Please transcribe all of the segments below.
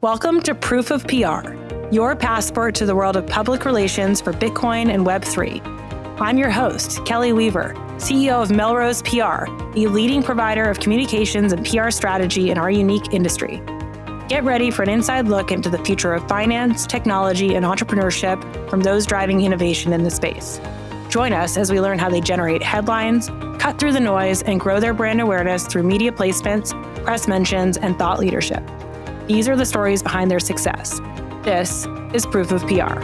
Welcome to Proof of PR, your passport to the world of public relations for Bitcoin and Web3. I'm your host, Kelly Weaver, CEO of Melrose PR, a leading provider of communications and PR strategy in our unique industry. Get ready for an inside look into the future of finance, technology, and entrepreneurship from those driving innovation in the space. Join us as we learn how they generate headlines, cut through the noise, and grow their brand awareness through media placements, press mentions, and thought leadership. These are the stories behind their success. This is Proof of PR.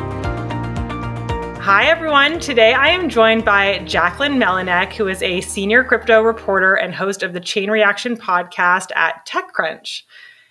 Hi, everyone. Today, I am joined by Jacquelyn Melinek, who is a senior crypto reporter and host of the Chain Reaction podcast at TechCrunch.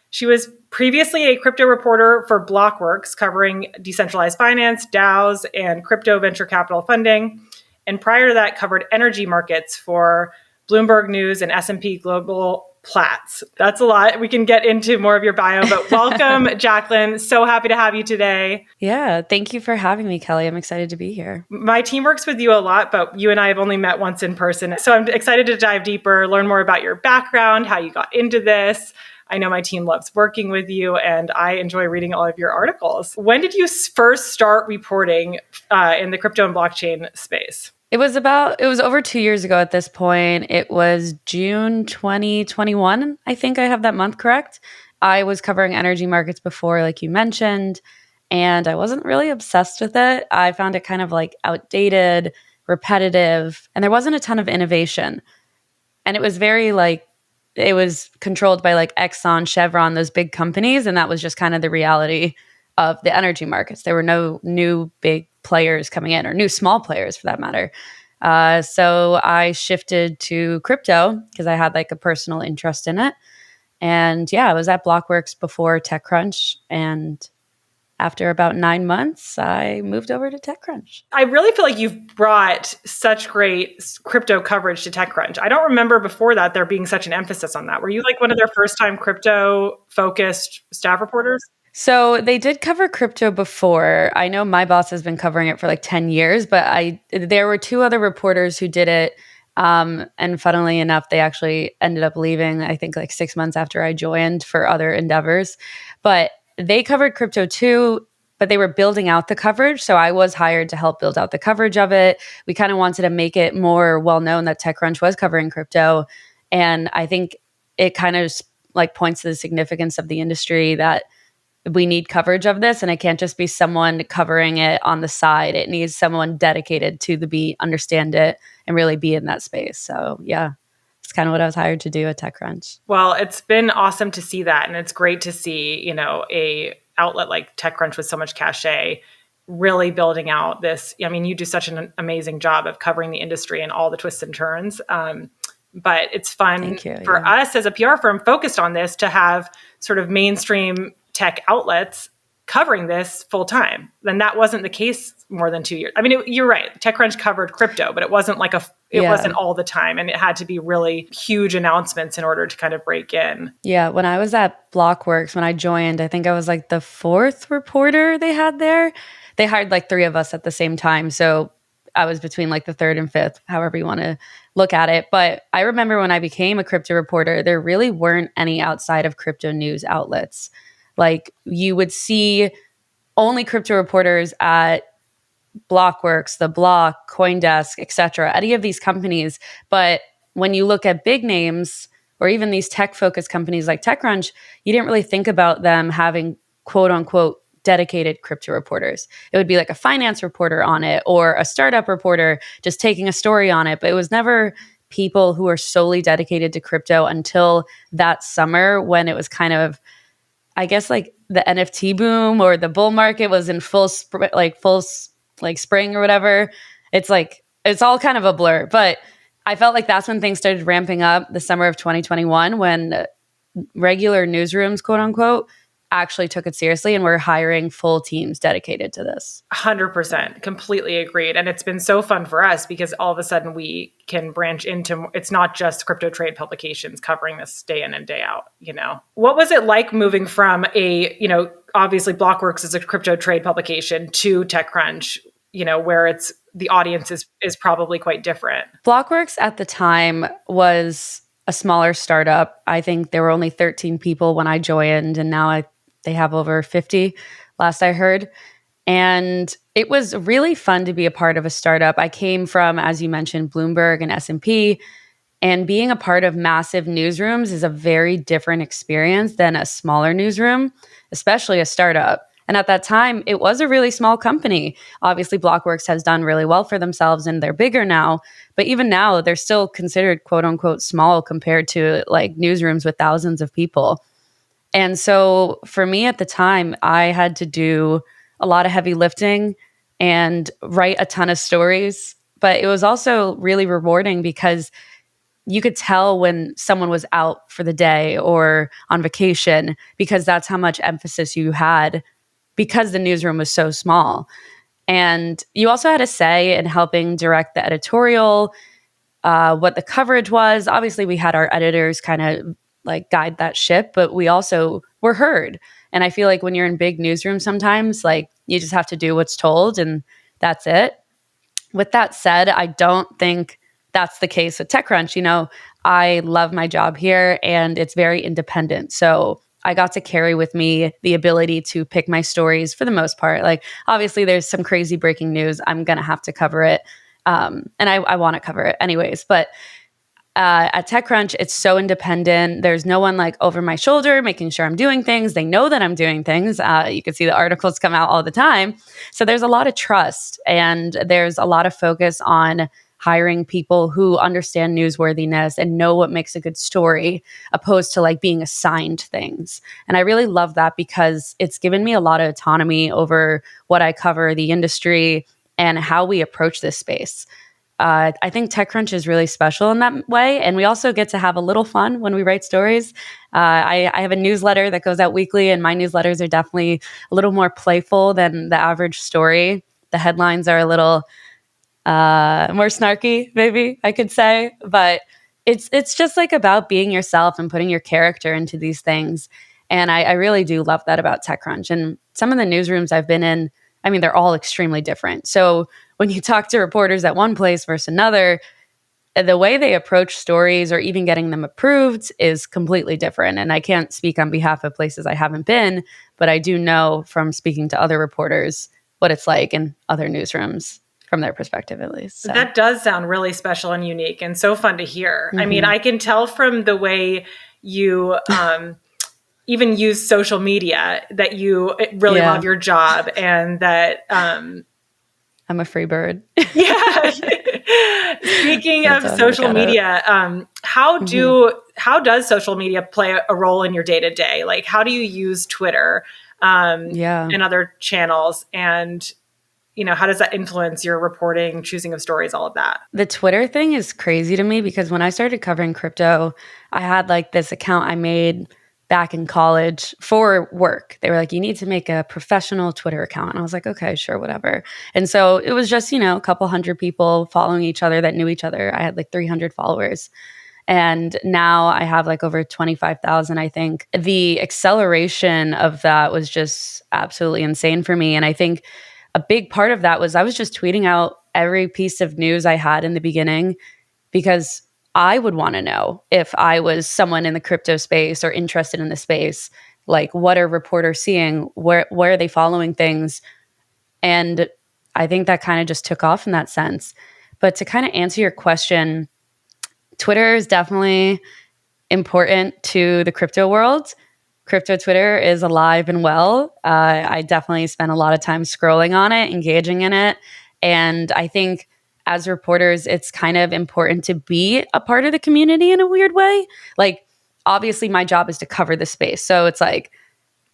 She was previously a crypto reporter for Blockworks, covering decentralized finance, DAOs, and crypto venture capital funding. And prior to that, covered energy markets for Bloomberg News and S&P Global Platts. That's a lot. We can get into more of your bio, but welcome, Jacquelyn. So happy to have you today. Yeah, thank you for having me, Kelly. I'm excited to be here. My team works with you a lot, but you and I have only met once in person. So I'm excited to dive deeper, learn more about your background, how you got into this. I know my team loves working with you, and I enjoy reading all of your articles. When did you first start reporting in the crypto and blockchain space? It was over 2 years ago at this point. It was June 2021. I think I have that month correct. I was covering energy markets before, like you mentioned, and I wasn't really obsessed with it. I found it kind of like outdated, repetitive, and there wasn't a ton of innovation. And it was it was controlled by like Exxon, Chevron, those big companies, and that was just kind of the reality of the energy markets. There were no new big players coming in, or new small players for that matter. So I shifted to crypto because I had like a personal interest in it. And yeah, I was at Blockworks before TechCrunch. And after about 9 months, I moved over to TechCrunch. I really feel like you've brought such great crypto coverage to TechCrunch. I don't remember before that there being such an emphasis on that. Were you like one of their first time crypto focused staff reporters? So they did cover crypto before. I know my boss has been covering it for like 10 years, but there were two other reporters who did it. And funnily enough, they actually ended up leaving, I think like 6 months after I joined for other endeavors. But they covered crypto too, but they were building out the coverage. So I was hired to help build out the coverage of it. We kind of wanted to make it more well-known that TechCrunch was covering crypto. And I think it kind of like points to the significance of the industry that we need coverage of this, and it can't just be someone covering it on the side. It needs someone dedicated to the beat, understand it, and really be in that space. So yeah, it's kind of what I was hired to do at TechCrunch. Well, it's been awesome to see that, and it's great to see, a outlet like TechCrunch with so much cachet really building out this. I mean, you do such an amazing job of covering the industry and all the twists and turns. But it's fun for us as a PR firm focused on this to have sort of mainstream tech outlets covering this full time. Then that wasn't the case more than 2 years. I mean, you're right. TechCrunch covered crypto, but it wasn't like it wasn't all the time. And it had to be really huge announcements in order to kind of break in. Yeah. When I was at Blockworks, when I joined, I think I was like the fourth reporter they had there. They hired like three of us at the same time. So I was between like the third and fifth, however you want to look at it. But I remember when I became a crypto reporter, there really weren't any outside of crypto news outlets. Like you would see only crypto reporters at Blockworks, The Block, CoinDesk, etc., any of these companies. But when you look at big names or even these tech-focused companies like TechCrunch, you didn't really think about them having quote unquote dedicated crypto reporters. It would be like a finance reporter on it or a startup reporter just taking a story on it. But it was never people who are solely dedicated to crypto until that summer when it was kind of, I guess, like the NFT boom or the bull market was in full spring or whatever. It's all kind of a blur, but I felt like that's when things started ramping up the summer of 2021 when regular newsrooms, quote unquote, actually took it seriously and we're hiring full teams dedicated to this. 100%. Completely agreed. And it's been so fun for us because all of a sudden we can branch into, it's not just crypto trade publications covering this day in and day out, What was it like moving from obviously Blockworks is a crypto trade publication to TechCrunch, where the audience is probably quite different? Blockworks at the time was a smaller startup. I think there were only 13 people when I joined, and now They have over 50, last I heard. And it was really fun to be a part of a startup. I came from, as you mentioned, Bloomberg and S&P, and being a part of massive newsrooms is a very different experience than a smaller newsroom, especially a startup. And at that time, it was a really small company. Obviously, Blockworks has done really well for themselves and they're bigger now. But even now, they're still considered quote unquote small compared to like newsrooms with thousands of people. And so for me at the time, I had to do a lot of heavy lifting and write a ton of stories. But it was also really rewarding because you could tell when someone was out for the day or on vacation because that's how much emphasis you had because the newsroom was so small. And you also had a say in helping direct the editorial, what the coverage was. Obviously, we had our editors kind of like guide that ship, but we also were heard. And I feel like when you're in big newsrooms, sometimes like you just have to do what's told and that's it. With that said, I don't think that's the case with TechCrunch. You know, I love my job here and it's very independent. So I got to carry with me the ability to pick my stories for the most part. Like, obviously, there's some crazy breaking news. I'm going to have to cover it. And I want to cover it anyways. But at TechCrunch, it's so independent. There's no one like over my shoulder making sure I'm doing things. They know that I'm doing things. You can see the articles come out all the time. So there's a lot of trust and there's a lot of focus on hiring people who understand newsworthiness and know what makes a good story, opposed to like being assigned things. And I really love that because it's given me a lot of autonomy over what I cover, the industry, and how we approach this space. I think TechCrunch is really special in that way. And we also get to have a little fun when we write stories. I have a newsletter that goes out weekly, and my newsletters are definitely a little more playful than the average story. The headlines are a little more snarky, maybe I could say. But it's just like about being yourself and putting your character into these things. And I really do love that about TechCrunch. And some of the newsrooms I've been in, I mean, they're all extremely different. So when you talk to reporters at one place versus another, the way they approach stories or even getting them approved is completely different. And I can't speak on behalf of places I haven't been, but I do know from speaking to other reporters what it's like in other newsrooms from their perspective, at least. So. That does sound really special and unique and so fun to hear. Mm-hmm. I mean, I can tell from the way you even use social media that you really love your job and that... I'm a free bird. Yeah. Speaking of social media, how does social media play a role in your day-to-day? Like, how do you use Twitter and other channels? And, you know, how does that influence your reporting, choosing of stories, all of that? The Twitter thing is crazy to me because when I started covering crypto, I had like this account I made back in college for work. They were like, you need to make a professional Twitter account. And I was like, okay, sure, whatever. And so it was just, you know, a couple hundred people following each other that knew each other. I had like 300 followers. And now I have like over 25,000, I think. The acceleration of that was just absolutely insane for me. And I think a big part of that was I was just tweeting out every piece of news I had in the beginning because I would want to know if I was someone in the crypto space or interested in the space, like what are reporters seeing? Where are they following things? And I think that kind of just took off in that sense. But to kind of answer your question, Twitter is definitely important to the crypto world. Crypto Twitter is alive and well. I definitely spend a lot of time scrolling on it, engaging in it. And I think as reporters, it's kind of important to be a part of the community in a weird way. Like, obviously, my job is to cover the space. So it's like,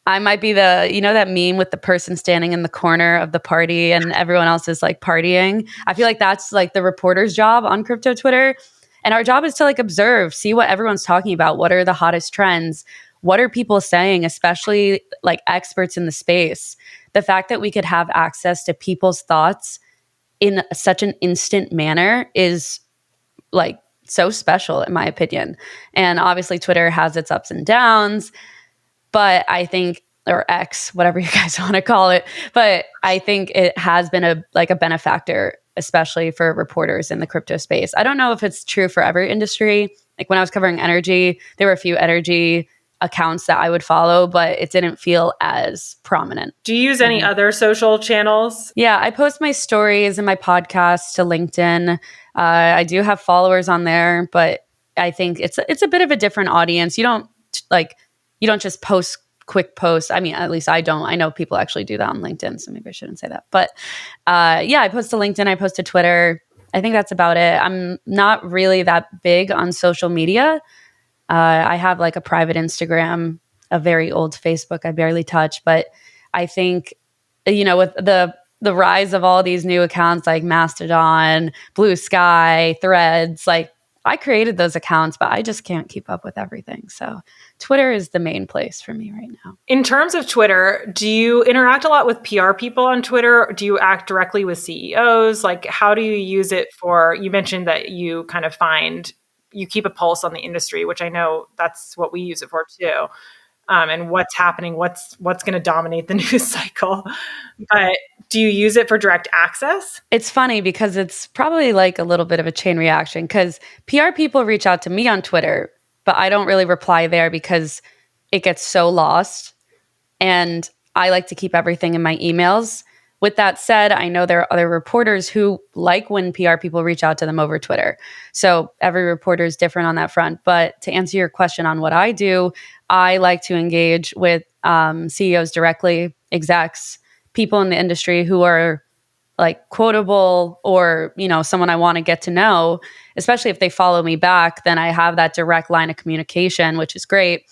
I might be the, you know, that meme with the person standing in the corner of the party and everyone else is like partying. I feel like that's like the reporter's job on crypto Twitter. And our job is to like observe, see what everyone's talking about. What are the hottest trends? What are people saying, especially like experts in the space? The fact that we could have access to people's thoughts in such an instant manner is like so special in my opinion. And obviously Twitter has its ups and downs, but I think, or X, whatever you guys want to call it, but I think it has been a benefactor, especially for reporters in the crypto space. I don't know if it's true for every industry. Like when I was covering energy, there were a few energy accounts that I would follow, but it didn't feel as prominent. Do you use any other social channels? Yeah, I post my stories and my podcasts to LinkedIn. I do have followers on there, but I think it's a bit of a different audience. You don't just post quick posts. I mean, at least I don't. I know people actually do that on LinkedIn, so maybe I shouldn't say that. But yeah, I post to LinkedIn, I post to Twitter. I think that's about it. I'm not really that big on social media. I have like a private Instagram, a very old Facebook I barely touch, but I think, with the rise of all these new accounts like Mastodon, Blue Sky, Threads, like I created those accounts, but I just can't keep up with everything. So Twitter is the main place for me right now. In terms of Twitter, do you interact a lot with PR people on Twitter? Or do you act directly with CEOs? Like, how do you use it you mentioned that you kind of you keep a pulse on the industry, which I know that's what we use it for too. And what's happening, what's going to dominate the news cycle. But do you use it for direct access? It's funny because it's probably like a little bit of a chain reaction because PR people reach out to me on Twitter, but I don't really reply there because it gets so lost. And I like to keep everything in my emails. With that said, I know there are other reporters who like when PR people reach out to them over Twitter. So every reporter is different on that front. But to answer your question on what I do, I like to engage with CEOs directly, execs, people in the industry who are like quotable or, someone I want to get to know, especially if they follow me back, then I have that direct line of communication, which is great.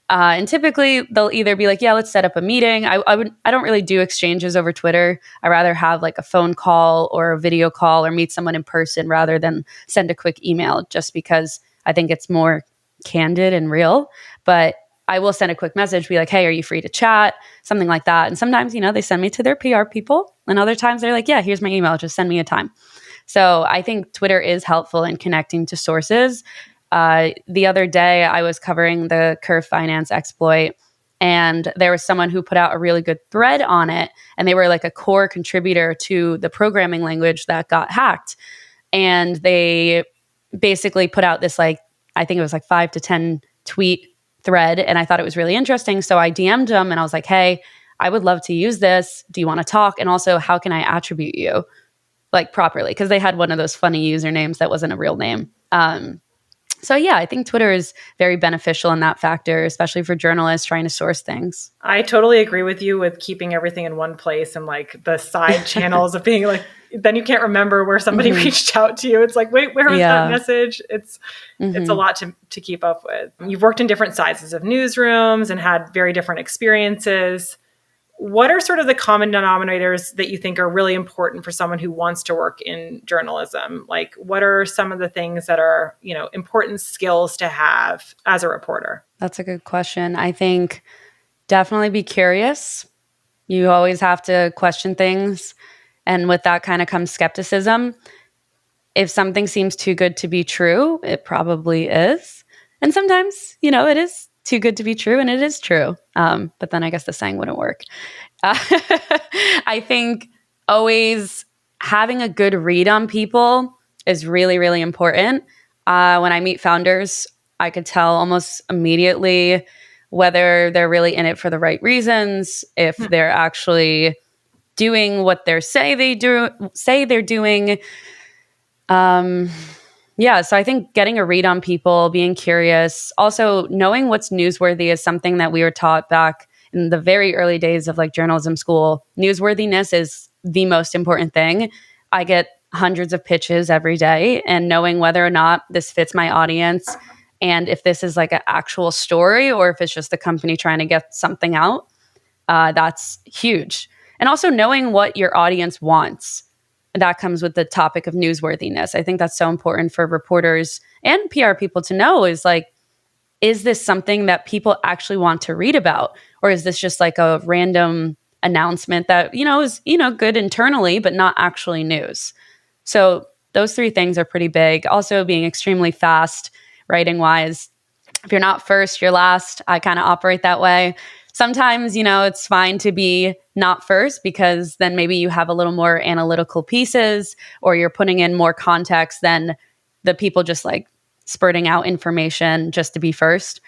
And typically they'll either be like, yeah, let's set up a meeting. I don't really do exchanges over Twitter. I rather have like a phone call or a video call or meet someone in person rather than send a quick email just because I think it's more candid and real. But I will send a quick message, be like, hey, are you free to chat? Something like that. And sometimes, they send me to their PR people. And other times they're like, yeah, here's my email. Just send me a time. So I think Twitter is helpful in connecting to sources. The other day, I was covering the Curve Finance exploit, and there was someone who put out a really good thread on it, and they were like a core contributor to the programming language that got hacked. And they basically put out this I think it was 5 to 10 tweet thread, and I thought it was really interesting. So I DM'd them, and I was like, hey, I would love to use this. Do you want to talk? And also, how can I attribute you properly? Because they had one of those funny usernames that wasn't a real name. So yeah, I think Twitter is very beneficial in that factor, especially for journalists trying to source things. I totally agree with you with keeping everything in one place and the side channels of being then you can't remember where somebody reached out to you. It's like, wait, where was that message? It's a lot to keep up with. You've worked in different sizes of newsrooms and had very different experiences. What are sort of the common denominators that you think are really important for someone who wants to work in journalism? What are some of the things that are, important skills to have as a reporter? That's a good question. I think definitely be curious. You always have to question things. And with that kind of comes skepticism. If something seems too good to be true, it probably is. And sometimes, it is too good to be true, and it is true. But then I guess the saying wouldn't work. I think always having a good read on people is really, really important. When I meet founders, I could tell almost immediately whether they're really in it for the right reasons, if they're actually doing what they say they're doing. Yeah, so I think getting a read on people, being curious, also knowing what's newsworthy is something that we were taught back in the very early days of journalism school. Newsworthiness is the most important thing. I get hundreds of pitches every day, and knowing whether or not this fits my audience and if this is an actual story or if it's just the company trying to get something out, that's huge. And also knowing what your audience wants. That comes with the topic of newsworthiness. I think that's so important for reporters and PR people to know is this something that people actually want to read about? Or is this just a random announcement that, is, good internally, but not actually news? So those three things are pretty big. Also being extremely fast writing wise. If you're not first, you're last. I kind of operate that way. Sometimes, it's fine to be not first because then maybe you have a little more analytical pieces or you're putting in more context than the people just spurting out information just to be first.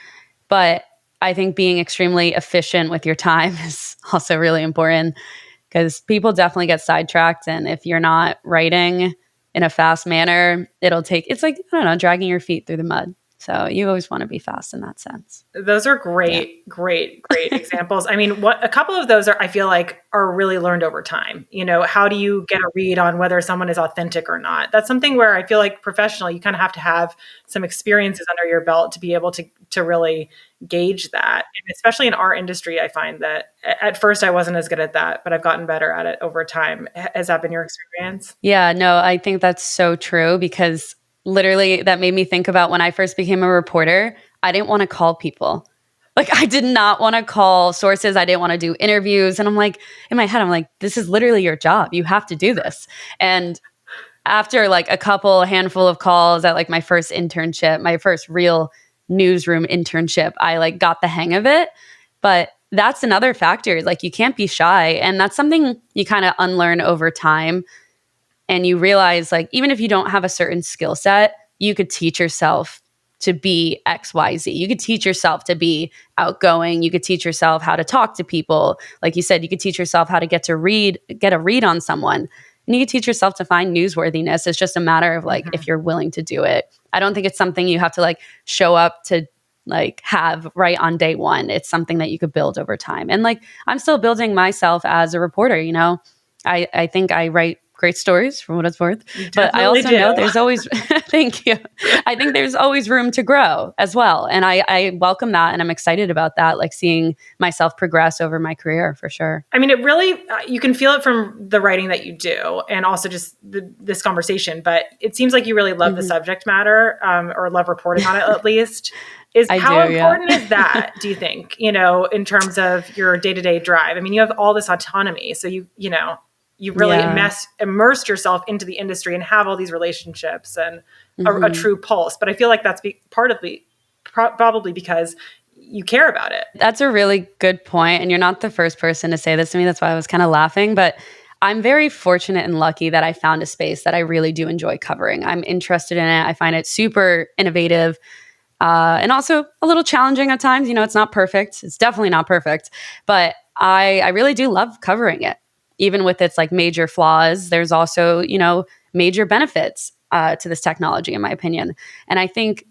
But I think being extremely efficient with your time is also really important, because people definitely get sidetracked. And if you're not writing in a fast manner, it's like, I don't know, dragging your feet through the mud. So you always want to be fast in that sense. Those are great, great examples. I mean, a couple of those I feel like are really learned over time. How do you get a read on whether someone is authentic or not? That's something where I feel like professionally, you kind of have some experiences under your belt to be able to really gauge that. And especially in our industry, I find that at first I wasn't as good at that, but I've gotten better at it over time. Has that been your experience? Yeah, no, I think that's so true, because literally that made me think about when I first became a reporter, I didn't want to call people. Like, I did not want to call sources. I didn't want to do interviews. And I'm like, in my head, I'm like, this is literally your job. You have to do this. And after like a handful of calls at like my first internship, my first real newsroom internship, I like got the hang of it. But that's another factor. Like, you can't be shy. And that's something you kind of unlearn over time. And you realize, like, even if you don't have a certain skill set, you could teach yourself to be XYZ. You could teach yourself to be outgoing. You could teach yourself how to talk to people. Like you said, you could teach yourself how to get a read on someone. And you could teach yourself to find newsworthiness. It's just a matter of like, if you're willing to do it. I don't think it's something you have to like show up to like have right on day one. It's something that you could build over time. And like, I'm still building myself as a reporter. I think I write great stories for what it's worth, but I also know there's always, thank you. I think there's always room to grow as well. And I welcome that. And I'm excited about that, like seeing myself progress over my career for sure. I mean, it really, you can feel it from the writing that you do and also just this conversation, but it seems like you really love the subject matter, or love reporting on it at least. How important is that, do you think, in terms of your day-to-day drive? I mean, you have all this autonomy, so you really immersed yourself into the industry and have all these relationships and a true pulse. But I feel like that's probably because you care about it. That's a really good point. And you're not the first person to say this to me. That's why I was kind of laughing. But I'm very fortunate and lucky that I found a space that I really do enjoy covering. I'm interested in it. I find it super innovative. And also a little challenging at times. It's not perfect. It's definitely not perfect. But I really do love covering it. Even with its like major flaws, there's also, major benefits to this technology, in my opinion. And I think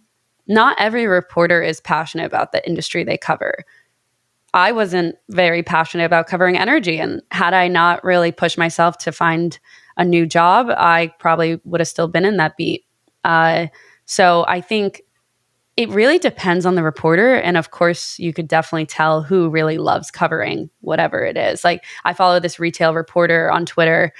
not every reporter is passionate about the industry they cover. I wasn't very passionate about covering energy. And had I not really pushed myself to find a new job, I probably would have still been in that beat. So I think it really depends on the reporter. And of course, you could definitely tell who really loves covering whatever it is. Like, I follow this retail reporter on Twitter,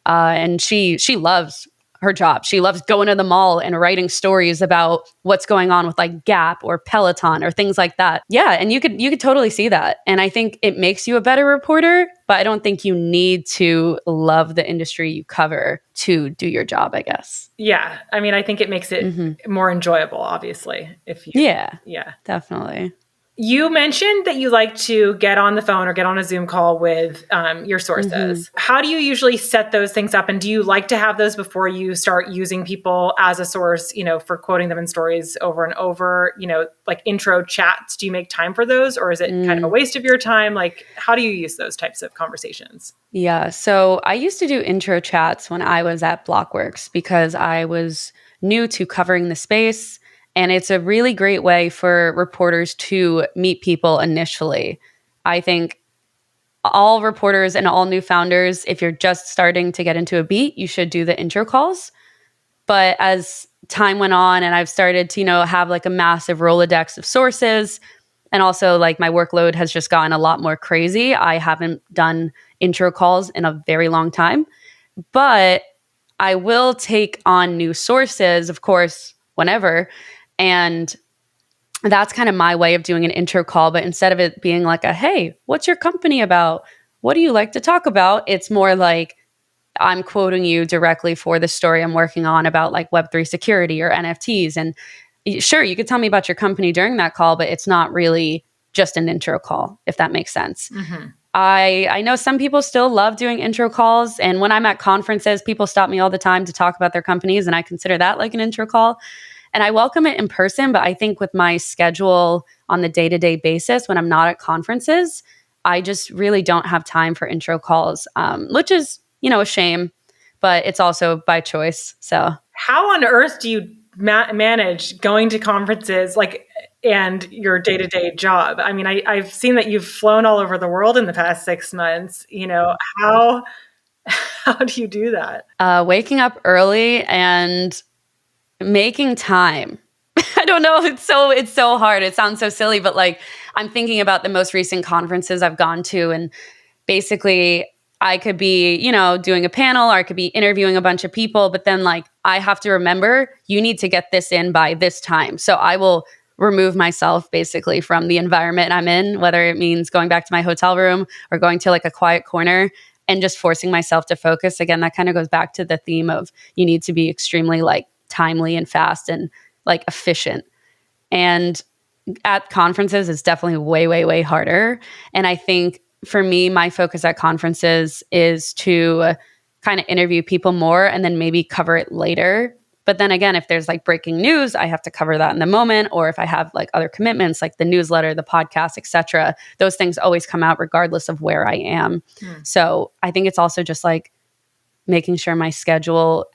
and she loves her job. She loves going to the mall and writing stories about what's going on with like Gap or Peloton or things like that. Yeah, and you could totally see that. And I think it makes you a better reporter, but I don't think you need to love the industry you cover to do your job, I guess. Yeah. I mean, I think it makes it more enjoyable, obviously. Yeah, definitely. You mentioned that you like to get on the phone or get on a Zoom call with your sources. How do you usually set those things up? And do you like to have those before you start using people as a source, for quoting them in stories over and over, like intro chats? Do you make time for those, or is it kind of a waste of your time? Like, how do you use those types of conversations? Yeah. So I used to do intro chats when I was at Blockworks because I was new to covering the space. And it's a really great way for reporters to meet people initially. I think all reporters and all new founders, if you're just starting to get into a beat, you should do the intro calls. But as time went on and I've started to, have like a massive Rolodex of sources, and also like my workload has just gotten a lot more crazy, I haven't done intro calls in a very long time. But I will take on new sources, of course, whenever. And that's kind of my way of doing an intro call. But instead of it being like hey, what's your company about? What do you like to talk about? It's more like I'm quoting you directly for the story I'm working on about like Web3 security or NFTs. And sure, you could tell me about your company during that call, but it's not really just an intro call, if that makes sense. I know some people still love doing intro calls. And when I'm at conferences, people stop me all the time to talk about their companies. And I consider that like an intro call. And I welcome it in person, but I think with my schedule on the day-to-day basis, when I'm not at conferences, I just really don't have time for intro calls, which is, a shame, but it's also by choice. So how on earth do you manage going to conferences and your day-to-day job? I mean, I've seen that you've flown all over the world in the past 6 months. How do you do that? Waking up early and making time. I don't know. It's so hard. It sounds so silly, but I'm thinking about the most recent conferences I've gone to, and basically I could be, doing a panel, or I could be interviewing a bunch of people, but then I have to remember, you need to get this in by this time. So I will remove myself basically from the environment I'm in, whether it means going back to my hotel room or going to a quiet corner and just forcing myself to focus. Again, that kind of goes back to the theme of you need to be extremely timely and fast and efficient. And at conferences, it's definitely way, way, way harder. And I think for me, my focus at conferences is to kind of interview people more and then maybe cover it later. But then again, if there's breaking news, I have to cover that in the moment. Or if I have other commitments, like the newsletter, the podcast, etc., those things always come out regardless of where I am. So I think it's also just making sure my schedule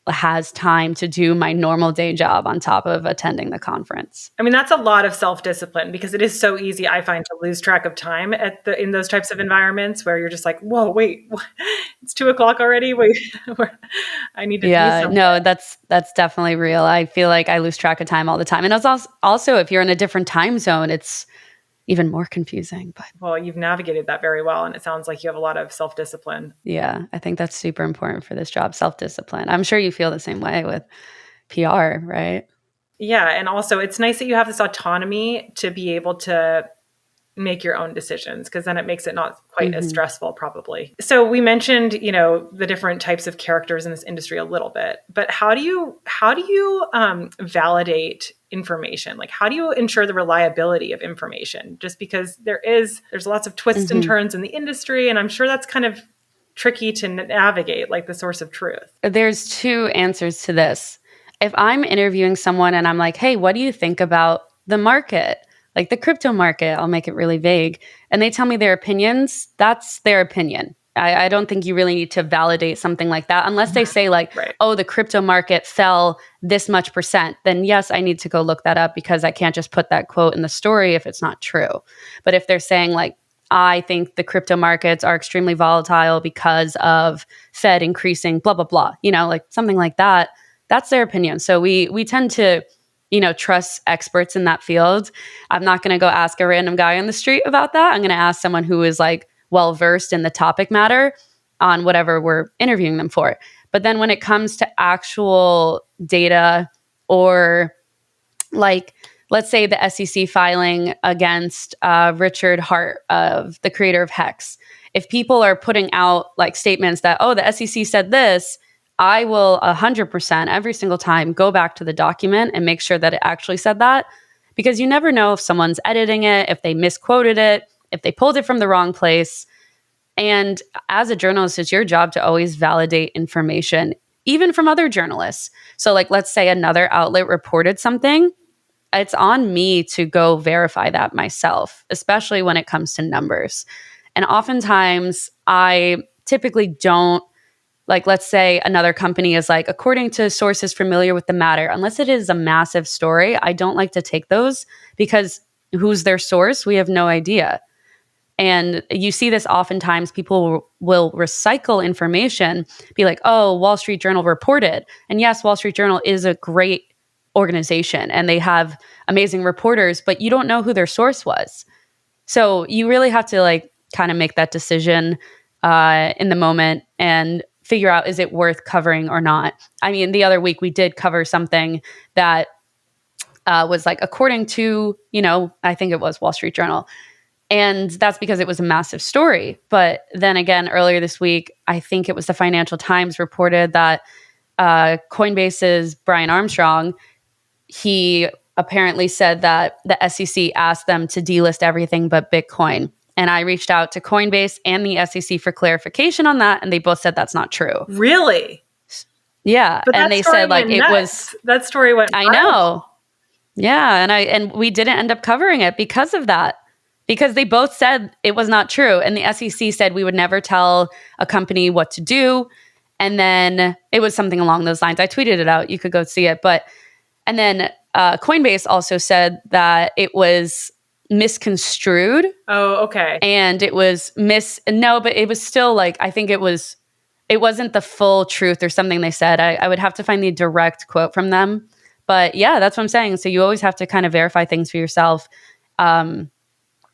has time to do my normal day job on top of attending the conference. I mean, that's a lot of self-discipline, because it is so easy, I find, to lose track of time in those types of environments where you're just whoa, wait, it's 2:00 already. Wait, I need to do something. No, that's definitely real. I feel like I lose track of time all the time. And it's also if you're in a different time zone, it's even more confusing. But well, you've navigated that very well, and it sounds like you have a lot of self-discipline. Yeah, I think that's super important for this job, self-discipline. I'm sure you feel the same way with PR, right? Yeah, and also it's nice that you have this autonomy to be able to make your own decisions, because then it makes it not quite as stressful, probably. So we mentioned, the different types of characters in this industry a little bit, but how do you validate information? How do you ensure the reliability of information? Just because there's lots of twists and turns in the industry, and I'm sure that's kind of tricky to navigate, the source of truth. There's two answers to this. If I'm interviewing someone and I'm like, hey, what do you think about the market? The crypto market, I'll make it really vague. And they tell me their opinions, that's their opinion. I don't think you really need to validate something like that unless they say right. Oh, the crypto market fell this much %. Then yes, I need to go look that up, because I can't just put that quote in the story if it's not true. But if they're saying I think the crypto markets are extremely volatile because of Fed increasing blah, blah, blah, something like that, that's their opinion. So we tend to trust experts in that field. I'm not going to go ask a random guy on the street about that. I'm going to ask someone who is well-versed in the topic matter on whatever we're interviewing them for. But then when it comes to actual data, or let's say the SEC filing against Richard Hart, of the creator of Hex, if people are putting out statements that, oh, the SEC said this, I will 100% every single time go back to the document and make sure that it actually said that, because you never know if someone's editing it, if they misquoted it, if they pulled it from the wrong place. And as a journalist, it's your job to always validate information, even from other journalists. So let's say another outlet reported something, it's on me to go verify that myself, especially when it comes to numbers. And oftentimes I typically don't, let's say another company is according to sources familiar with the matter, unless it is a massive story, I don't like to take those, because who's their source? We have no idea. And you see this oftentimes, people will recycle information, be oh, Wall Street Journal reported. And yes, Wall Street Journal is a great organization and they have amazing reporters, but you don't know who their source was. So you really have to kind of make that decision in the moment and figure out, is it worth covering or not? I mean, the other week we did cover something that was according to, I think it was Wall Street Journal. And that's because it was a massive story. But then again, earlier this week, I think it was the Financial Times reported that Coinbase's Brian Armstrong, he apparently said that the SEC asked them to delist everything but Bitcoin. And I reached out to Coinbase and the SEC for clarification on that, and they both said that's not true. Really? Yeah. But And that they story said like went it nuts. was, That story went I viral. know. Yeah. And we didn't end up covering it because of that, because they both said it was not true. And the SEC said we would never tell a company what to do. And then it was something along those lines. I tweeted it out. You could go see it. And then Coinbase also said that it was misconstrued. Oh, okay. And it was no, but it was still like, I think it wasn't the full truth or something they said. I would have to find the direct quote from them. But yeah, that's what I'm saying. So you always have to kind of verify things for yourself. And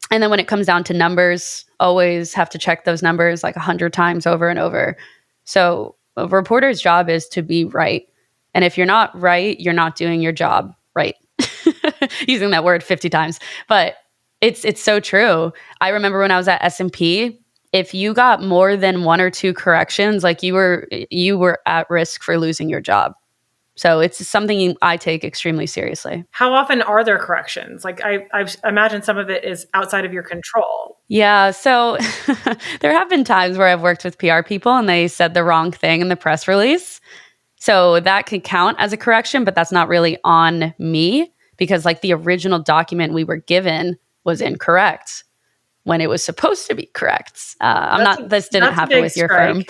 then when it comes down to numbers, always have to check those numbers like 100 times over and over. So a reporter's job is to be right. And if you're not right, you're not doing your job right. Using that word 50 times. But it's so true. I remember when I was at S&P, if you got more than one or two corrections, like you were at risk for losing your job. So it's something I take extremely seriously. How often are there corrections? Like I imagine some of it is outside of your control. Yeah. So there have been times where I've worked with PR people and they said the wrong thing in the press release. So that could count as a correction, but that's not really on me because like the original document we were given was incorrect when it was supposed to be correct. This didn't happen with your firm.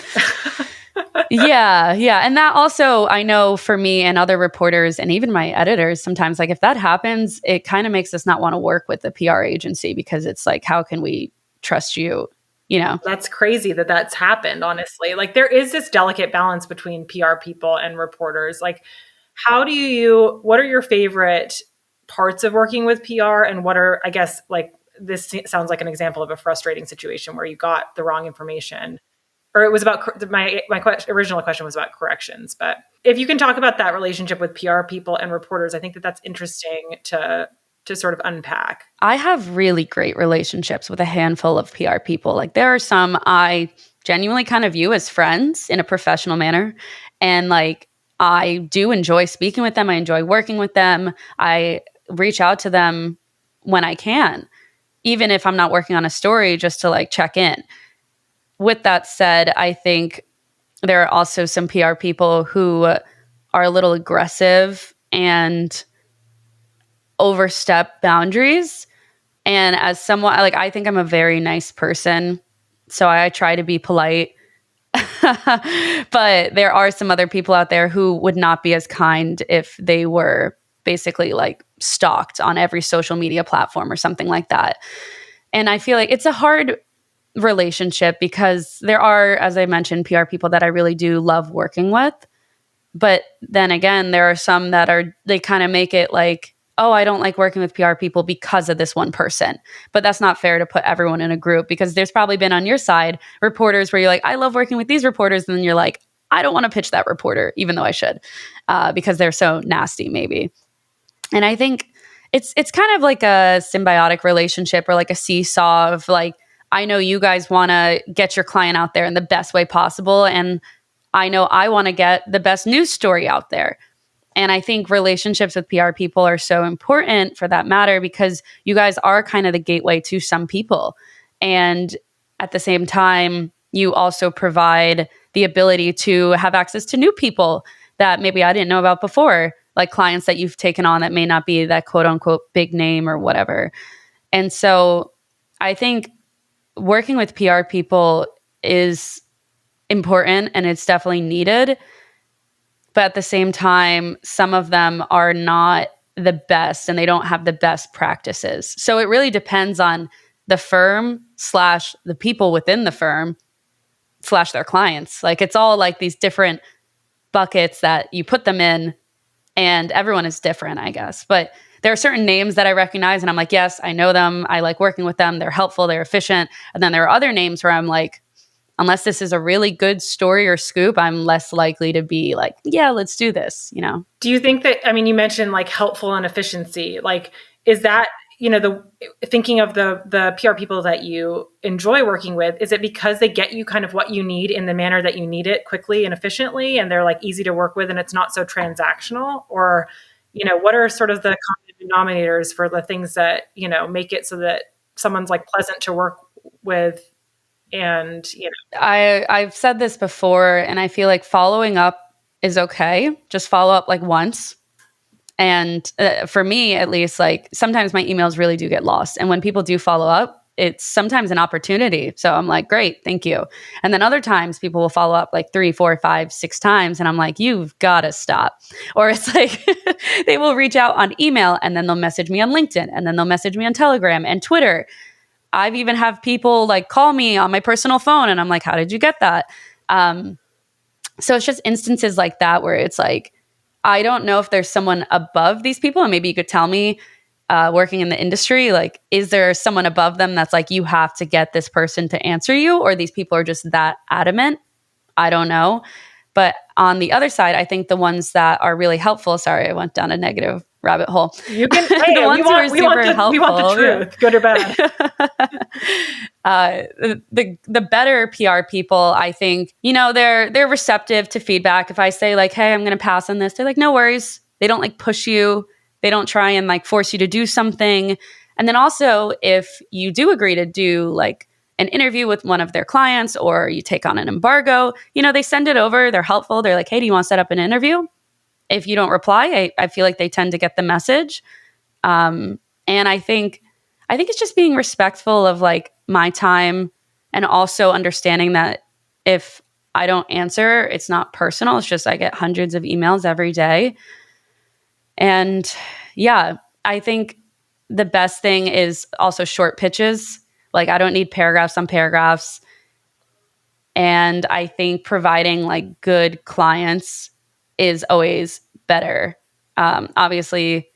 Yeah. And that also, I know for me and other reporters and even my editors, sometimes like if that happens, it kind of makes us not want to work with the PR agency because it's like, how can we trust you? That's crazy that that's happened, honestly. Like there is this delicate balance between PR people and reporters. Like what are your favorite parts of working with PR and what are, I guess, like this sounds like an example of a frustrating situation where you got the wrong information. Or it was about my original question was about corrections. But if you can talk about that relationship with PR people and reporters, I think that's interesting to sort of unpack. I have really great relationships with a handful of PR people. Like there are some I genuinely kind of view as friends in a professional manner. And like I do enjoy speaking with them. I enjoy working with them. I reach out to them when I can, even if I'm not working on a story, just to like check in. With that said, I think there are also some PR people who are a little aggressive and overstep boundaries. And as someone, like, I think I'm a very nice person, so I try to be polite. But there are some other people out there who would not be as kind if they were basically like stalked on every social media platform or something like that. And I feel like it's a hard relationship because there are, as I mentioned, PR people that I really do love working with. But then again, there are some that they kind of make it like, oh, I don't like working with PR people because of this one person. But that's not fair to put everyone in a group because there's probably been on your side reporters where you're like, I love working with these reporters. And then you're like, I don't want to pitch that reporter, even though I should, because they're so nasty maybe. And I think it's kind of like a symbiotic relationship or like a seesaw of like, I know you guys want to get your client out there in the best way possible. And I know I want to get the best news story out there. And I think relationships with PR people are so important for that matter because you guys are kind of the gateway to some people. And at the same time, you also provide the ability to have access to new people that maybe I didn't know about before, like clients that you've taken on that may not be that quote unquote big name or whatever. And so I think working with PR people is important and it's definitely needed. But at the same time, some of them are not the best and they don't have the best practices. So it really depends on the firm / the people within the firm / their clients. Like it's all like these different buckets that you put them in and everyone is different, I guess. But there are certain names that I recognize and I'm like, yes, I know them. I like working with them. They're helpful. They're efficient. And then there are other names where I'm like, unless this is a really good story or scoop, I'm less likely to be like, yeah, let's do this, Do you think that, I mean, you mentioned like helpful and efficiency, like, is that, thinking of the PR people that you enjoy working with, is it because they get you kind of what you need in the manner that you need it quickly and efficiently, and they're like easy to work with and it's not so transactional? Or, what are sort of the common denominators for the things that, make it so that someone's like pleasant to work with? And, I've said this before, and I feel like following up is okay. Just follow up like once. And for me, at least, like sometimes my emails really do get lost. And when people do follow up, it's sometimes an opportunity. So I'm like, great, thank you. And then other times people will follow up like 3, 4, 5, 6 times. And I'm like, you've got to stop. Or it's like they will reach out on email and then they'll message me on LinkedIn and then they'll message me on Telegram and Twitter. I've even have people like call me on my personal phone and I'm like, how did you get that? So it's just instances like that where it's like, I don't know if there's someone above these people, and maybe you could tell me, working in the industry, like, is there someone above them that's like, you have to get this person to answer you, or these people are just that adamant? I don't know. But on the other side, I think the ones that are really helpful, sorry, I went down a negative rabbit hole. You can, hey, the ones who are super helpful. We want the truth, good or bad. The better PR people, I think, they're receptive to feedback. If I say like, hey, I'm going to pass on this, they're like, no worries. They don't like push you. They don't try and like force you to do something. And then also, if you do agree to do like an interview with one of their clients or you take on an embargo, they send it over. They're helpful. They're like, hey, do you want to set up an interview? If you don't reply, I feel like they tend to get the message. And I think it's just being respectful of like my time, and also understanding that if I don't answer, it's not personal. It's just I get hundreds of emails every day. And yeah, I think the best thing is also short pitches. Like I don't need paragraphs on paragraphs. And I think providing like good clients is always better. Obviously,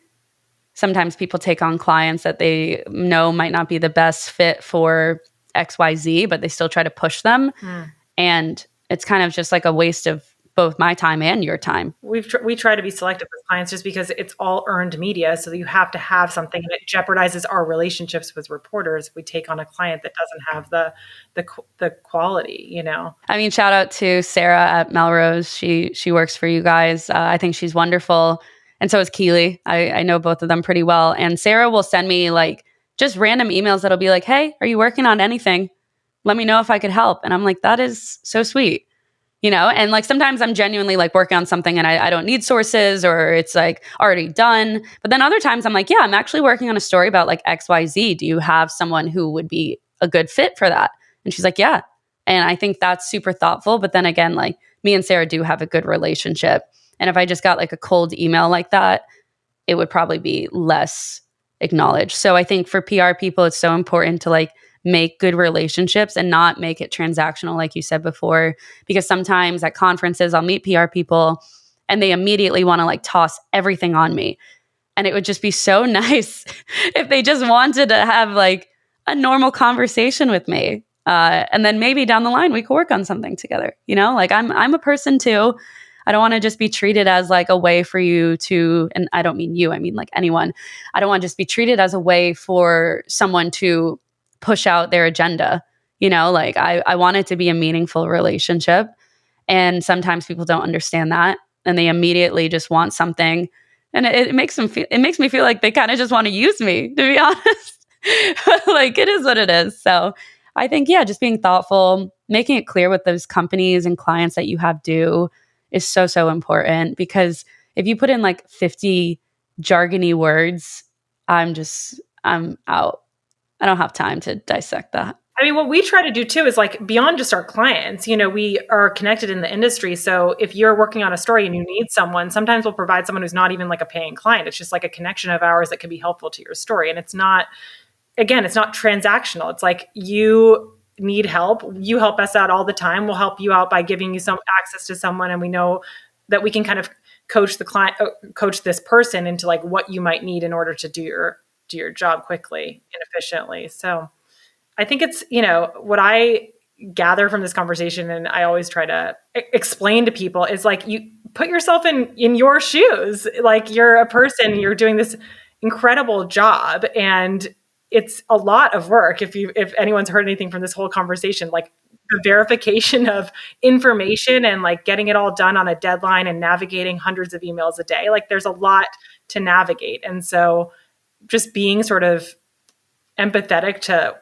sometimes people take on clients that they know might not be the best fit for XYZ, but they still try to push them. And it's kind of just like a waste of both my time and your time. We try to be selective with clients just because it's all earned media. So you have to have something, and it jeopardizes our relationships with reporters if we take on a client that doesn't have the quality, I mean, shout out to Sarah at Melrose. She works for you guys. I think she's wonderful. And so is Keely. I know both of them pretty well. And Sarah will send me like just random emails that'll be like, hey, are you working on anything? Let me know if I could help. And I'm like, that is so sweet. And like sometimes I'm genuinely like working on something and I don't need sources, or it's like already done. But then other times I'm like, yeah, I'm actually working on a story about like XYZ. Do you have someone who would be a good fit for that? And she's like, yeah. And I think that's super thoughtful. But then again, like me and Sarah do have a good relationship. And if I just got like a cold email like that, it would probably be less acknowledged. So I think for PR people, it's so important to like make good relationships and not make it transactional, like you said before, because sometimes at conferences, I'll meet PR people and they immediately want to like toss everything on me. And it would just be so nice if they just wanted to have like a normal conversation with me. And then maybe down the line, we could work on something together. Like I'm a person too. I don't want to just be treated as like a way for you to, and I don't mean you, I mean like anyone. I don't want to just be treated as a way for someone to push out their agenda. Like I want it to be a meaningful relationship. And sometimes people don't understand that. And they immediately just want something. And it makes me feel like they kind of just want to use me, to be honest. Like it is what it is. So I think, yeah, just being thoughtful, making it clear with those companies and clients that you have due is so, so important, because if you put in like 50 jargony words, I'm out. I don't have time to dissect that. I mean, what we try to do too is like beyond just our clients, we are connected in the industry. So if you're working on a story and you need someone, sometimes we'll provide someone who's not even like a paying client. It's just like a connection of ours that can be helpful to your story. And it's not transactional. It's like you need help. You help us out all the time. We'll help you out by giving you some access to someone. And we know that we can kind of coach the client, coach this person into like what you might need in order to do your job quickly and efficiently. So I think it's, what I gather from this conversation, and I always try to explain to people, is like, you put yourself in your shoes. Like you're a person, you're doing this incredible job, and it's a lot of work. If anyone's heard anything from this whole conversation, like the verification of information and like getting it all done on a deadline and navigating hundreds of emails a day, like there's a lot to navigate. And so just being sort of empathetic to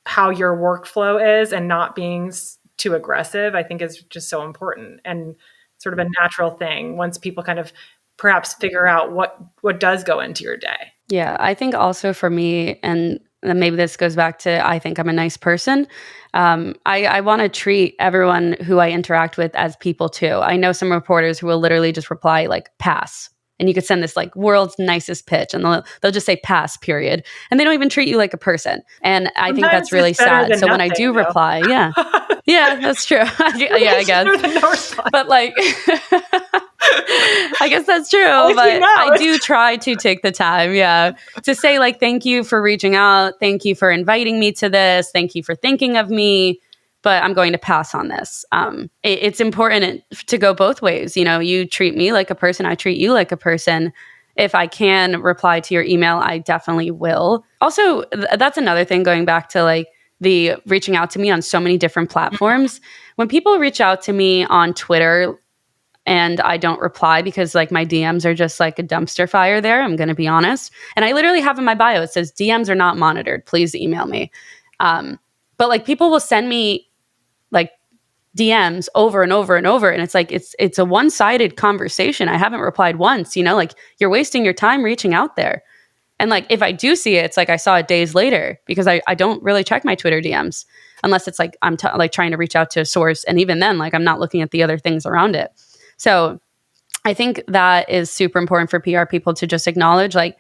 how your workflow is and not being too aggressive, I think is just so important. And sort of a natural thing once people kind of perhaps figure out what does go into your day. Yeah, I think also for me, and maybe this goes back to I think I'm a nice person. I want to treat everyone who I interact with as people too. I know some reporters who will literally just reply like pass. And you could send this like world's nicest pitch and they'll just say pass, period. And they don't even treat you like a person. And I think that's really sad. So when I do reply, yeah. Yeah, that's true. Yeah, I guess. But like, I guess that's true. But I do try to take the time, to say like, thank you for reaching out. Thank you for inviting me to this. Thank you for thinking of me. But I'm going to pass on this. It's important to go both ways. You know, you treat me like a person, I treat you like a person. If I can reply to your email, I definitely will. Also, that's another thing going back to like the reaching out to me on so many different platforms. When people reach out to me on Twitter and I don't reply because like my DMs are just like a dumpster fire there, I'm going to be honest. And I literally have in my bio, it says DMs are not monitored. Please email me. But like people will send me like DMs over and over and over. And it's like, it's a one-sided conversation. I haven't replied once, you know, like you're wasting your time reaching out there. And like, if I do see it, it's like I saw it days later because I don't really check my Twitter DMs unless it's like I'm like trying to reach out to a source. And even then, like I'm not looking at the other things around it. So I think that is super important for PR people to just acknowledge, like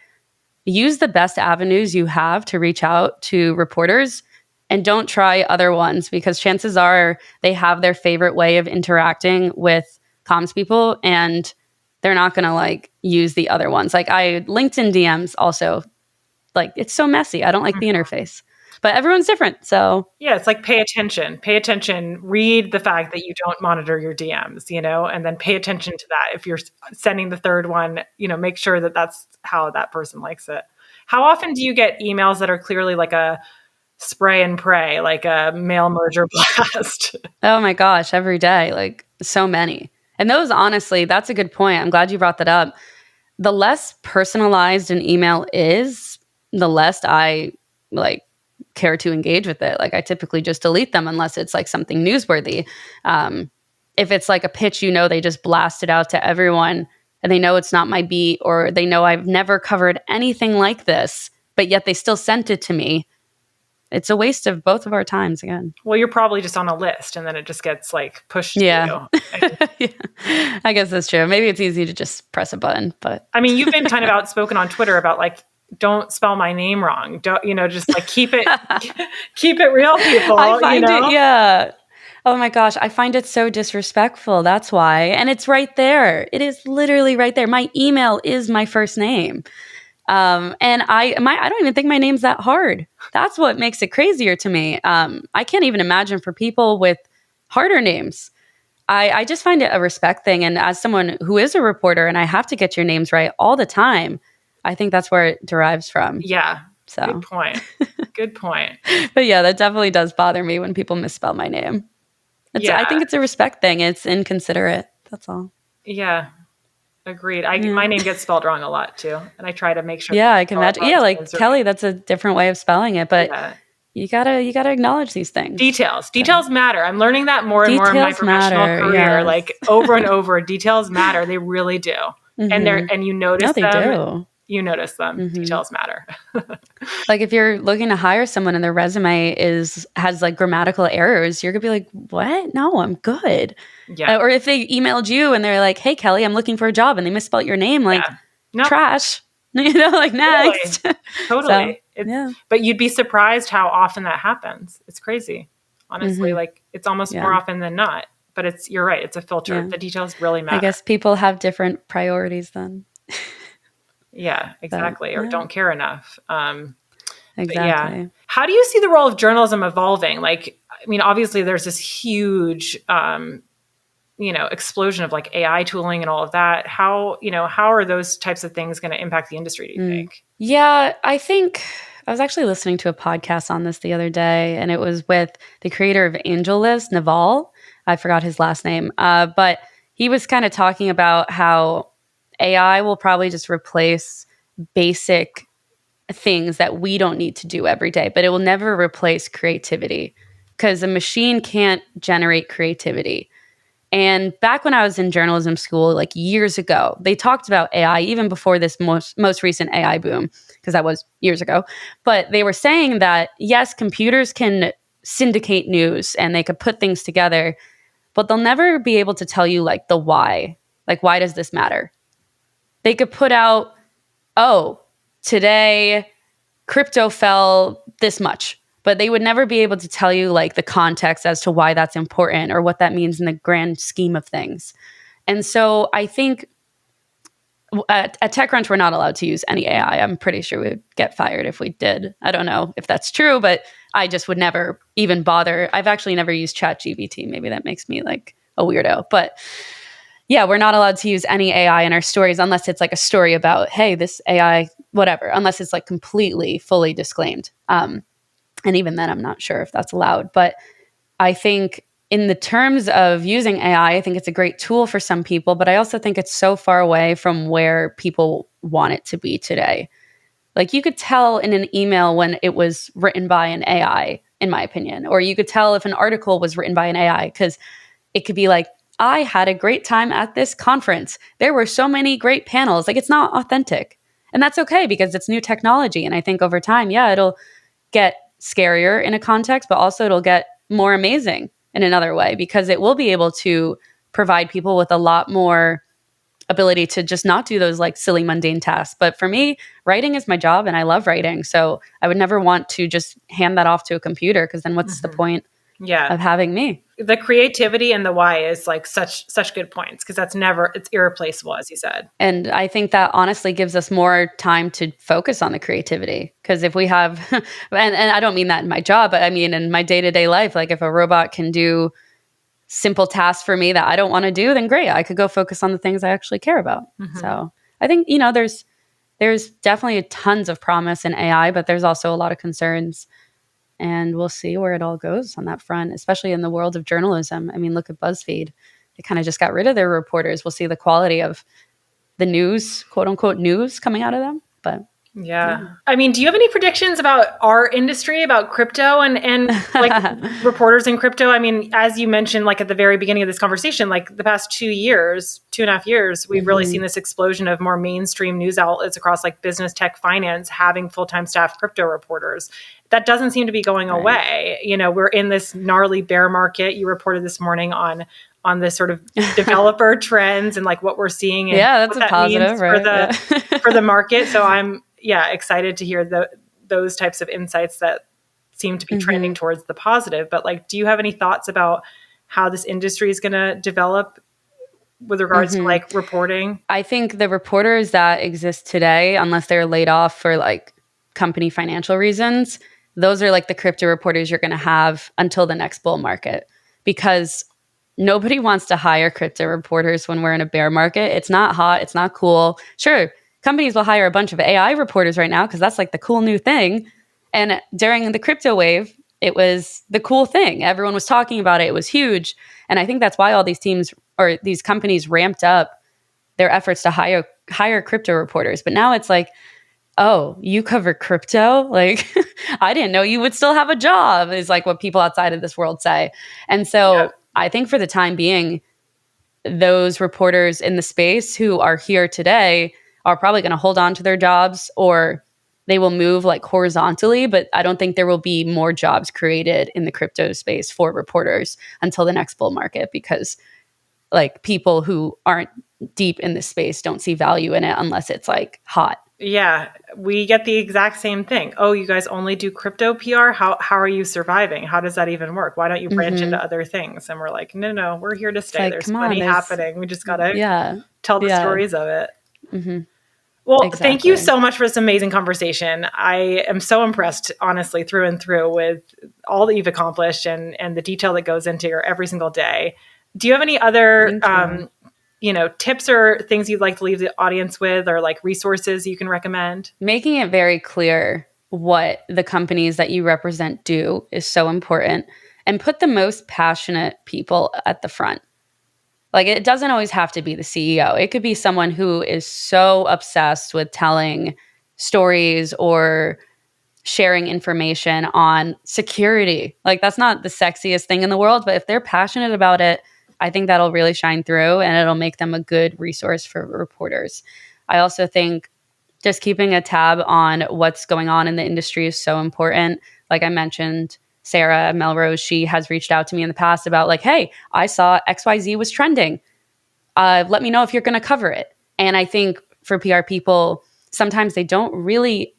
use the best avenues you have to reach out to reporters and don't try other ones because chances are they have their favorite way of interacting with comms people and they're not going to like use the other ones. Like LinkedIn DMs also, like it's so messy. I don't like the interface, but everyone's different. So yeah, it's like pay attention, read the fact that you don't monitor your DMs, you know, and then pay attention to that. If you're sending the third one, you know, make sure that that's how that person likes it. How often do you get emails that are clearly like a spray and pray, like a mail merger blast? Oh my gosh, every day, like so many. And those, honestly, that's a good point. I'm glad you brought that up. The less personalized an email is, the less I like care to engage with it. Like I typically just delete them unless it's like something newsworthy. If it's like a pitch, you know, they just blast it out to everyone and they know it's not my beat or they know I've never covered anything like this, but yet they still sent it to me. It's a waste of both of our times again. Well, you're probably just on a list and then it just gets like pushed to you. Yeah. I guess that's true. Maybe it's easy to just press a button, but I mean, you've been kind of outspoken on Twitter about like, don't spell my name wrong. Don't, you know, just like keep it real, people. I find you know? it, yeah. Oh my gosh, I find it so disrespectful. That's why. And it's right there. It is literally right there. My email is my first name. And I don't even think my name's that hard. That's what makes it crazier to me. I can't even imagine for people with harder names. I just find it a respect thing. And as someone who is a reporter and I have to get your names right all the time, I think that's where it derives from. Yeah. So good point. Good point. But yeah, that definitely does bother me when people misspell my name. I think it's a respect thing. It's inconsiderate. That's all. Yeah. Agreed. My name gets spelled wrong a lot too. And I try to make sure. Yeah, I can imagine. Yeah, like Kelly, that's a different way of spelling it. But you gotta acknowledge these things. Details matter. I'm learning that more and more in my professional career. Yes. Like over and over, details matter. They really do. Mm-hmm. And you notice them. Do. You notice them. Mm-hmm. Details matter. Like if you're looking to hire someone and their resume has like grammatical errors, you're gonna be like, what? No, I'm good. Yeah. Or if they emailed you and they're like, hey Kelly, I'm looking for a job and they misspelled your name, like trash. You know, like next. Totally. So, but you'd be surprised how often that happens. It's crazy. Honestly, like it's almost more often than not. But you're right, it's a filter. Yeah. The details really matter. I guess people have different priorities then. Yeah, exactly. Or don't care enough. Exactly. Yeah. How do you see the role of journalism evolving? Like, I mean, obviously there's this huge, explosion of like AI tooling and all of that. How are those types of things going to impact the industry, do you think? Yeah, I think I was actually listening to a podcast on this the other day, and it was with the creator of AngelList, Naval. I forgot his last name. But he was kind of talking about how AI will probably just replace basic things that we don't need to do every day, but it will never replace creativity because a machine can't generate creativity. And back when I was in journalism school, like years ago, they talked about AI even before this most recent AI boom, because that was years ago. But they were saying that, yes, computers can syndicate news and they could put things together, but they'll never be able to tell you like the why. Like, why does this matter? They could put out, oh, today crypto fell this much, but they would never be able to tell you like the context as to why that's important or what that means in the grand scheme of things. And so I think at TechCrunch, we're not allowed to use any AI. I'm pretty sure we would get fired if we did. I don't know if that's true, but I just would never even bother. I've actually never used ChatGPT. Maybe that makes me like a weirdo, but yeah, we're not allowed to use any AI in our stories unless it's like a story about, hey, this AI, whatever, unless it's like completely, fully disclaimed. And even then, I'm not sure if that's allowed. But I think in the terms of using AI, I think it's a great tool for some people, but I also think it's so far away from where people want it to be today. Like you could tell in an email when it was written by an AI, in my opinion, or you could tell if an article was written by an AI, because it could be like, I had a great time at this conference. There were so many great panels. Like it's not authentic. And that's okay because it's new technology. And I think over time, yeah, it'll get scarier in a context, but also it'll get more amazing in another way because it will be able to provide people with a lot more ability to just not do those like silly mundane tasks. But for me, writing is my job and I love writing. So I would never want to just hand that off to a computer because then what's the point of having me? The creativity and the why is like such good points because it's irreplaceable, as you said. And I think that honestly gives us more time to focus on the creativity. Because if we have, and I don't mean that in my job, but I mean in my day-to-day life, like if a robot can do simple tasks for me that I don't want to do, then great, I could go focus on the things I actually care about. So I think, there's definitely tons of promise in AI, but there's also a lot of concerns. And we'll see where it all goes on that front, especially in the world of journalism. I mean, look at BuzzFeed. They kind of just got rid of their reporters. We'll see the quality of the news, quote unquote, news coming out of them. But yeah. I mean, do you have any predictions about our industry, about crypto and like reporters in crypto? I mean, as you mentioned, like at the very beginning of this conversation, like the past 2.5 years, we've really seen this explosion of more mainstream news outlets across like business, tech, finance, having full-time staff crypto reporters. That doesn't seem to be going away. We're in this gnarly bear market. You reported this morning on this sort of developer trends and like what we're seeing and that's what a positive, right? for the market. So I'm excited to hear those types of insights that seem to be trending towards the positive. But like, do you have any thoughts about how this industry is going to develop with regards to like reporting? I think the reporters that exist today, unless they're laid off for like company financial reasons, those are like the crypto reporters you're going to have until the next bull market, because nobody wants to hire crypto reporters when we're in a bear market. It's not hot. It's not cool. Sure, companies will hire a bunch of AI reporters right now because that's like the cool new thing. And during the crypto wave, it was the cool thing. Everyone was talking about it. It was huge. And I think that's why all these teams or these companies ramped up their efforts to hire crypto reporters. But now it's like, oh, you cover crypto? Like, I didn't know you would still have a job, is like what people outside of this world say. And so I think for the time being, those reporters in the space who are here today are probably going to hold on to their jobs, or they will move like horizontally. But I don't think there will be more jobs created in the crypto space for reporters until the next bull market, because like people who aren't deep in this space don't see value in it unless it's like hot. Yeah, we get the exact same thing. Oh, you guys only do crypto PR? How are you surviving? How does that even work? Why don't you branch into other things? And we're like, no, we're here to stay. Like, there's plenty happening. We just got to tell the stories of it. Well, Thank you so much for this amazing conversation. I am so impressed, honestly, through and through with all that you've accomplished and the detail that goes into your every single day. Do you have any other tips or things you'd like to leave the audience with, or like resources you can recommend? Making it very clear what the companies that you represent do is so important, and put the most passionate people at the front. Like, it doesn't always have to be the CEO. It could be someone who is so obsessed with telling stories or sharing information on security. Like, that's not the sexiest thing in the world, but if they're passionate about it, I think that'll really shine through and it'll make them a good resource for reporters. I also think just keeping a tab on what's going on in the industry is so important. Like I mentioned, Sarah Melrose, she has reached out to me in the past about like, hey, I saw XYZ was trending. Let me know if you're going to cover it. And I think for PR people, sometimes they don't really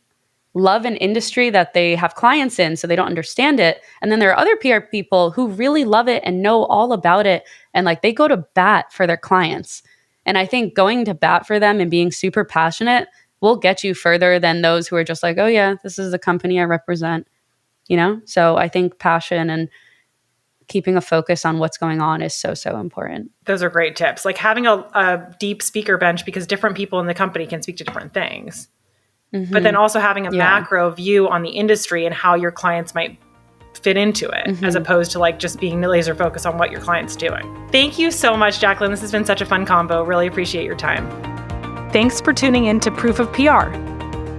love an industry that they have clients in, so they don't understand it. And then there are other PR people who really love it and know all about it. And like they go to bat for their clients. And I think going to bat for them and being super passionate will get you further than those who are just like, oh yeah, this is the company I represent, you know? So I think passion and keeping a focus on what's going on is so, so important. Those are great tips. Like having a deep speaker bench because different people in the company can speak to different things. Mm-hmm. But then also having a macro view on the industry and how your clients might fit into it, as opposed to like just being laser focused on what your client's doing. Thank you so much, Jacquelyn. This has been such a fun combo. Really appreciate your time. Thanks for tuning in to Proof of PR.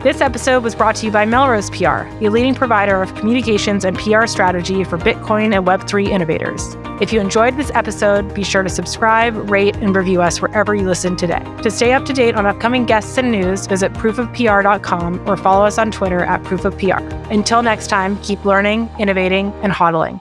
This episode was brought to you by Melrose PR, the leading provider of communications and PR strategy for Bitcoin and Web3 innovators. If you enjoyed this episode, be sure to subscribe, rate, and review us wherever you listen today. To stay up to date on upcoming guests and news, visit proofofpr.com or follow us on Twitter @proofofpr. Until next time, keep learning, innovating, and hodling.